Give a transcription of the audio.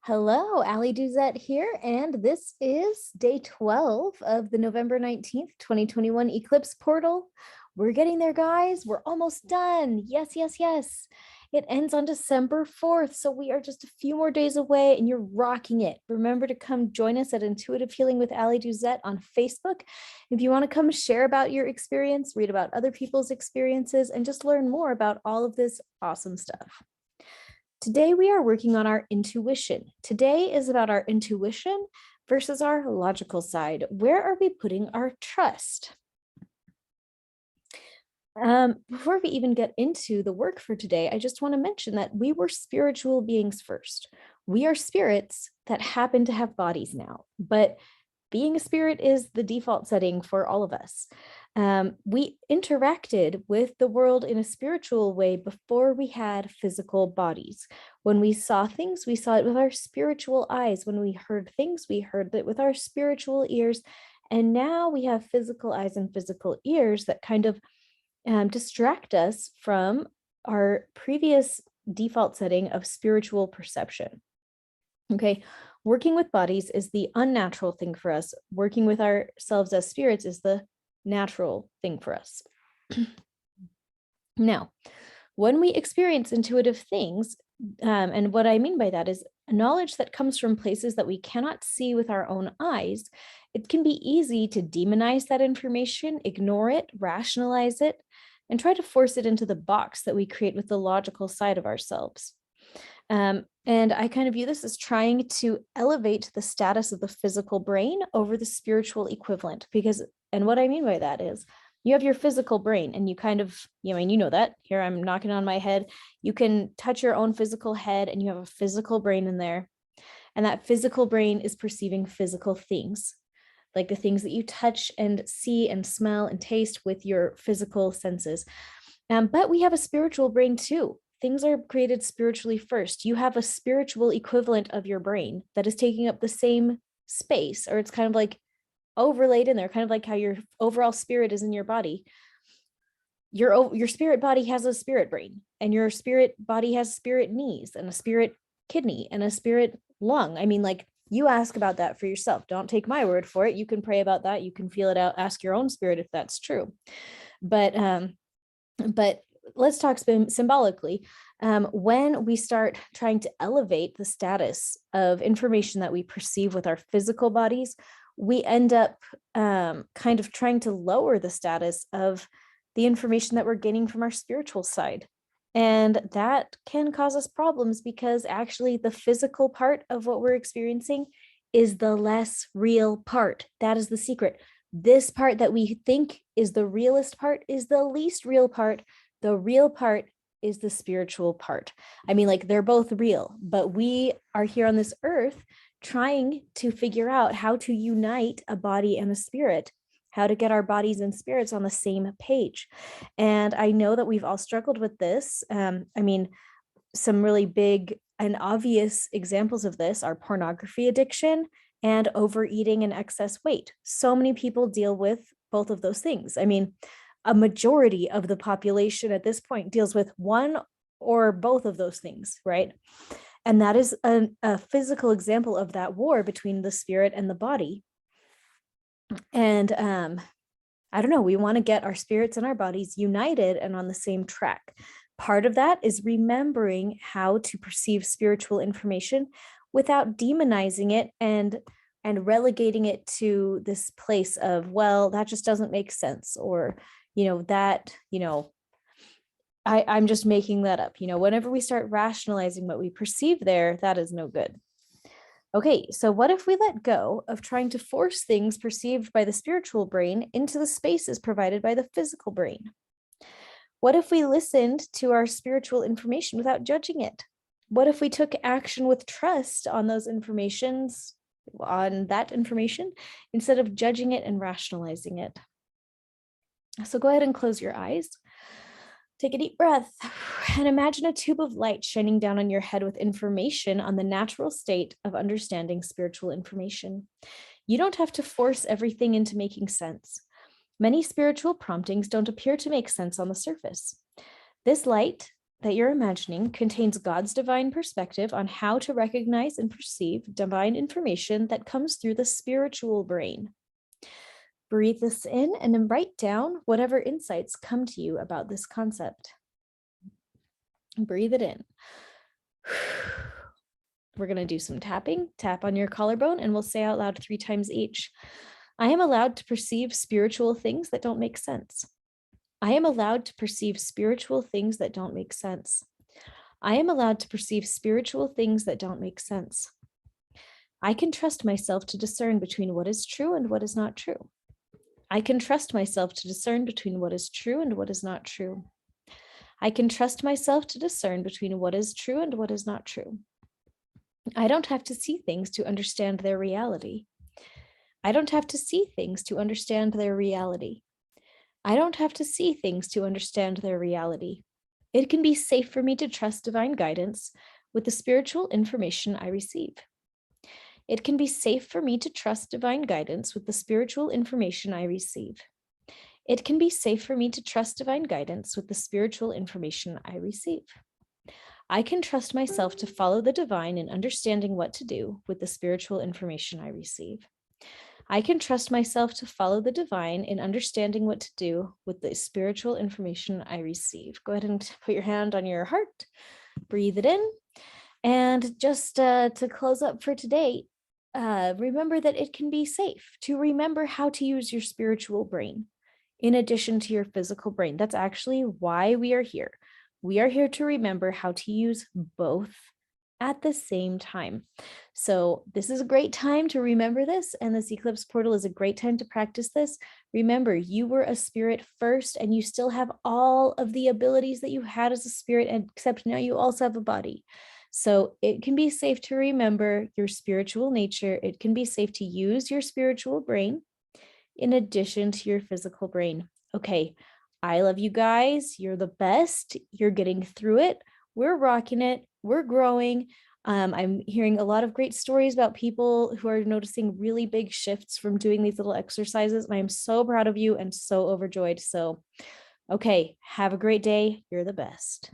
Hello, Ali Duzette here, and this is day 12 of the November 19th, 2021 Eclipse portal. We're getting there, guys. We're almost done. Yes, yes, yes. It ends on December 4th, so we are just a few more days away, and you're rocking it. Remember to come join us at Intuitive Healing with Ali Duzette on Facebook. If you want to come share about your experience, read about other people's experiences, and just learn more about all of this awesome stuff. Today, we are working on our intuition. Today is about our intuition versus our logical side. Where are we putting our trust? Before we even get into the work for today, I just want to mention that we were spiritual beings first. We are spirits that happen to have bodies now, but being a spirit is the default setting for all of us. We interacted with the world in a spiritual way before we had physical bodies. When we saw things, we saw it with our spiritual eyes. When we heard things, we heard it with our spiritual ears. And now we have physical eyes and physical ears that kind of distract us from our previous default setting of spiritual perception. Okay, working with bodies is the unnatural thing for us. Working with ourselves as spirits is the natural thing for us. Now, when we experience intuitive things, and what I mean by that is knowledge that comes from places that we cannot see with our own eyes, it can be easy to demonize that information, ignore it, rationalize it, and try to force it into the box that we create with the logical side of ourselves. And I kind of view this as trying to elevate the status of the physical brain over the spiritual equivalent, because, and what I mean by that is you have your physical brain and you kind of, and you know that here I'm knocking on my head, you can touch your own physical head and you have a physical brain in there. And that physical brain is perceiving physical things, like the things that you touch and see and smell and taste with your physical senses. But we have a spiritual brain too. Things are created spiritually first. You have a spiritual equivalent of your brain that is taking up the same space, or it's kind of like overlaid in there, kind of like how your overall spirit is in your body. Your spirit body has a spirit brain, and your spirit body has spirit knees and a spirit kidney and a spirit lung. I mean, like, you ask about that for yourself. Don't take my word for it. You can pray about that. You can feel it out. Ask your own spirit if that's true. But let's talk symbolically. When we start trying to elevate the status of information that we perceive with our physical bodies, we end up kind of trying to lower the status of the information that we're getting from our spiritual side. And that can cause us problems because actually the physical part of what we're experiencing is the less real part. That is the secret. This part that we think is the realest part is the least real part. The real part is the spiritual part. I mean, like, they're both real, but we are here on this earth trying to figure out how to unite a body and a spirit, how to get our bodies and spirits on the same page. And I know that we've all struggled with this. I mean, some really big and obvious examples of this are pornography addiction and overeating and excess weight. So many people deal with both of those things. I mean, a majority of the population at this point deals with one or both of those things, right? And that is a physical example of that war between the spirit and the body. And I don't know, we want to get our spirits and our bodies united and on the same track. Part of that is remembering how to perceive spiritual information without demonizing it and relegating it to this place of, well, that just doesn't make sense, or that, I'm just making that up. Whenever we start rationalizing what we perceive there, that is no good. Okay, so what if we let go of trying to force things perceived by the spiritual brain into the spaces provided by the physical brain? What if we listened to our spiritual information without judging it? What if we took action with trust on that information, instead of judging it and rationalizing it? So go ahead and close your eyes. Take a deep breath and imagine a tube of light shining down on your head with information on the natural state of understanding spiritual information. You don't have to force everything into making sense. Many spiritual promptings don't appear to make sense on the surface. This light that you're imagining contains God's divine perspective on how to recognize and perceive divine information that comes through the spiritual brain. Breathe this in and then write down whatever insights come to you about this concept. Breathe it in. We're going to do some tapping. Tap on your collarbone and we'll say out loud 3 times each. I am allowed to perceive spiritual things that don't make sense. I am allowed to perceive spiritual things that don't make sense. I am allowed to perceive spiritual things that don't make sense. I can trust myself to discern between what is true and what is not true. I can trust myself to discern between what is true and what is not true. I can trust myself to discern between what is true and what is not true. I don't have to see things to understand their reality. I don't have to see things to understand their reality. I don't have to see things to understand their reality. It can be safe for me to trust divine guidance with the spiritual information I receive. It can be safe for me to trust divine guidance with the spiritual information I receive. It can be safe for me to trust divine guidance with the spiritual information I receive. I can trust myself to follow the divine in understanding what to do with the spiritual information I receive. I can trust myself to follow the divine in understanding what to do with the spiritual information I receive. Go ahead and put your hand on your heart, breathe it in. And just to close up for today, remember that it can be safe to remember how to use your spiritual brain in addition to your physical brain. That's actually why we are here. We are here to remember how to use both at the same time. So this is a great time to remember this, and this Eclipse portal is a great time to practice this. Remember, you were a spirit first, and you still have all of the abilities that you had as a spirit, except now you also have a body. So it can be safe to remember your spiritual nature. It can be safe to use your spiritual brain in addition to your physical brain. Okay, I love you guys. You're the best. You're getting through it. We're rocking it. We're growing. I'm hearing a lot of great stories about people who are noticing really big shifts from doing these little exercises. And I'm so proud of you and so overjoyed. So, okay, have a great day. You're the best.